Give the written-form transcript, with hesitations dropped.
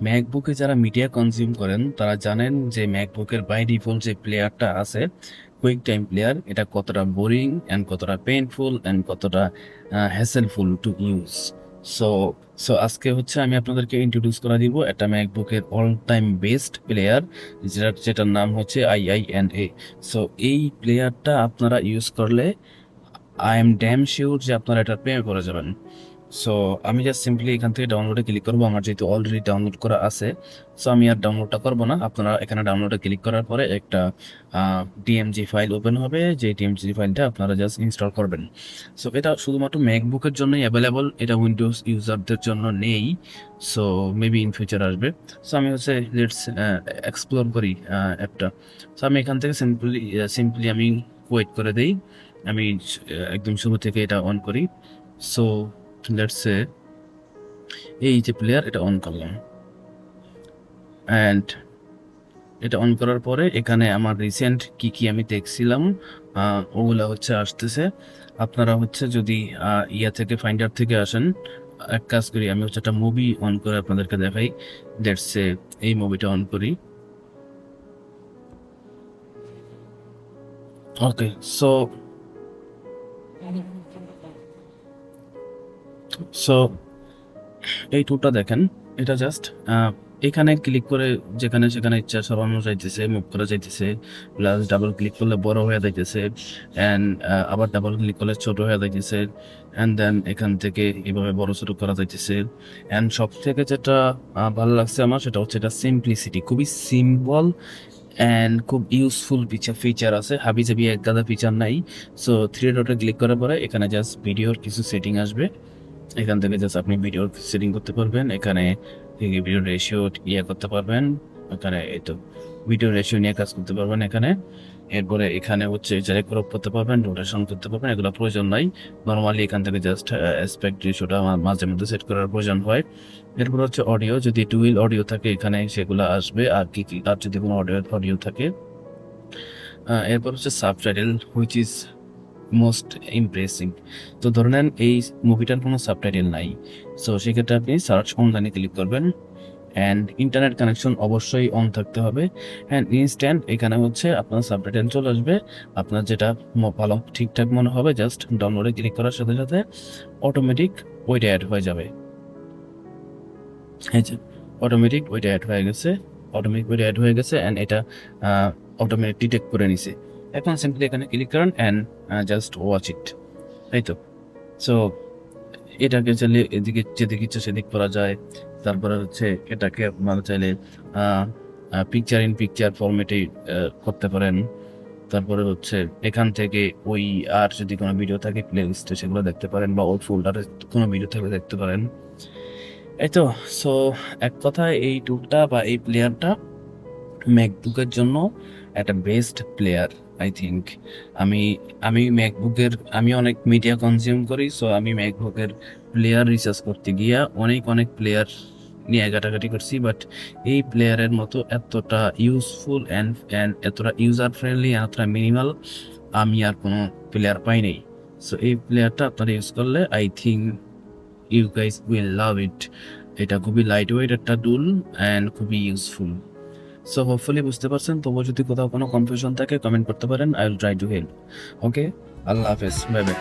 ম্যাকবুকে যারা media consume করেন তারা জানেন যে ম্যাকবুকের বাই ডিফল্ট যে প্লেয়ারটা আছে কুইক টাইম প্লেয়ার, এটা কতটা বোরিং অ্যান্ড কতটা পেইনফুল অ্যান্ড কতটা হ্যাসেলফুল টু ইউজ। সো সো আজকে হচ্ছে আমি আপনাদেরকে ইন্ট্রোডিউস করে দিব একটা ম্যাকবুকের অল টাইম বেস্ট প্লেয়ার, যেটার নাম হচ্ছে IINA। সো এই প্লেয়ারটা আপনারা ইউজ করলে আই এম ড্যাম শিওর যে আপনারা এটা প্রেমে পড়ে যাবেন। সো আমি জাস্ট সিম্পলি এখান থেকে ডাউনলোডে ক্লিক করবো, আমার যেহেতু অলরেডি ডাউনলোড করা আছে। সো আমি আর ডাউনলোডটা করবো না, আপনারা এখানে ডাউনলোডে ক্লিক করার পরে একটা ডিএমজি ফাইল ওপেন হবে, যে ডিএমজি ফাইলটা আপনারা জাস্ট ইনস্টল করবেন। সো এটা শুধুমাত্র ম্যাকবুকের জন্যই অ্যাভেলেবল, এটা উইন্ডোজ ইউজারদের জন্য নেই। সো মেবি ইন ফিউচার আসবে। সো আমি হচ্ছে লেটস এক্সপ্লোর করি অ্যাপটা। সো আমি এখান থেকে সিম্পলি আমি ওয়েট করে দিই। আমি একদম শুরু থেকে এটা অন করি। সো লেটস সে এই যে প্লেয়ার, এটা অন করলাম অ্যান্ড এটা অন করার পরে এখানে আমার রিসেন্ট কি কি আমি দেখছিলাম ওগুলা হচ্ছে আসতেছে। আপনারা হচ্ছে যদি ইয়া থেকে ফাইন্ডার থেকে আসেন, এক কাজ করি, আমি হচ্ছে একটা মুভি অন করে আপনাদেরকে দেখাই। লেটস সে এই মুভিটা অন করি। ওকে, সো সো এই টুলটা দেখেন, এটা জাস্ট এখানে ক্লিক করে যেখানে সেখানে ইচ্ছা সরানো যাইতেছে, মুভ করা যাইতেছে, প্লাস ডাবল ক্লিক করলে বড় হয়ে যাইতেছে, অ্যান্ড আবার ডাবল ক্লিক করলে ছোট হয়ে যাইতেছে, অ্যান্ড দেন এখান থেকে এভাবে বড় ছোট করা যাইতেছে। অ্যান্ড সব থেকে যেটা ভালো লাগছে আমার, সেটা হচ্ছে এটা সিম্পলিসিটি, খুবই সিম্পল অ্যান্ড খুব ইউজফুল ফিচার আছে, হাবিজাবি এক গাদা ফিচার নাই। সো থ্রি ডটে ক্লিক করার পরে এখানে জাস্ট ভিডিওর কিছু সেটিং আসবে, এখান থেকে জাস্ট আপনি ভিডিওর সেটিং করতে পারবেন, এখানে থেকে ভিডিও রেশিও ইয়ে করতে পারবেন, এখানে এই তো ভিডিও রেশিও নিয়ে কাজ করতে পারবেন এখানে। এরপরে এখানে হচ্ছে যারা ক্রপ করতে পারবেন, রোটেশন করতে পারবেন, এগুলো প্রয়োজন নাই। নর্মালি এখান থেকে জাস্ট অ্যাসপেক্ট রেশিওটা মাঝে মধ্যে সেট করার প্রয়োজন হয়। এরপর হচ্ছে অডিও, যদি ডুয়েল অডিও থাকে এখানে সেগুলো আসবে, আর কি কি, আর যদি কোনো অডিও থাকে। এরপর হচ্ছে subtitle, which is most impressing. তো ধরে নেন এই মুভিটার কোনো সাবটাইটেল নাই, সো সেক্ষেত্রে আপনি সার্চ অনলাইনে ক্লিক করবেন, অ্যান্ড ইন্টারনেট কানেকশন অবশ্যই অন থাকতে হবে, অ্যান্ড ইনস্ট্যান্ট এখানে হচ্ছে আপনার সাবটাইটেল চলে আসবে। আপনার যেটা ভালো ঠিকঠাক মনে হবে, জাস্ট ডাউনলোডে ক্লিক করার সাথে সাথে অটোমেটিক ওইটা অ্যাড হয়ে যাবে। এই যে অটোমেটিক ওইটা অ্যাড হয়ে গেছে, অটোমেটিক ওইটা অ্যাড হয়ে গেছে, অ্যান্ড এটা অটোমেটিক ডিটেক্ট করে নিছে। এখন সিম্পলি এখানে ক্লিক করেন অ্যান্ড জাস্ট ওয়াচ ইট, তাই তো। সো এটাকে চাইলে এদিকে যেদিকে ইচ্ছা সেদিক করা যায়। তারপরে হচ্ছে এটাকে আপনারা চাইলে পিকচার ইন পিকচার ফরম্যাটে করতে পারেন। তারপরে হচ্ছে এখান থেকে ওই, আর যদি কোনো ভিডিও থাকে প্লে লিস্টে সেগুলো দেখতে পারেন, বা ওই ফোল্ডারে কোনো ভিডিও থাকলে দেখতে পারেন, এই তো। সো এক কথায় এই টুলটা বা এই প্লেয়ারটা ম্যাকবুকের জন্য একটা বেস্ট প্লেয়ার, আই থিঙ্ক। আমি আমি অনেক মিডিয়া কনজিউম করি, সো আমি ম্যাকবুকের প্লেয়ার রিসার্চ করতে গিয়া অনেক অনেক প্লেয়ার নিয়ে ঘাটাঘাটি করছি, বাট এই প্লেয়ারের মতো এতটা ইউজফুল অ্যান্ড এতটা ইউজার ফ্রেন্ডলি, এতটা মিনিমাল আমি আর কোনো প্লেয়ার পাই নাই। সো এই প্লেয়ারটা আপনারা ইউজ করলে I think you guys will love it. এটা খুবই লাইট ওয়েট একটা টুল অ্যান্ড খুবই ইউজফুল। সো হোপফুলি বুঝতে পারছেন। তবুও যদি কোথাও কোনো কনফিউশন থাকে কমেন্ট করতে পারেন, I will try to help. Okay, আল্লাহ হাফেজ, বাই বাই।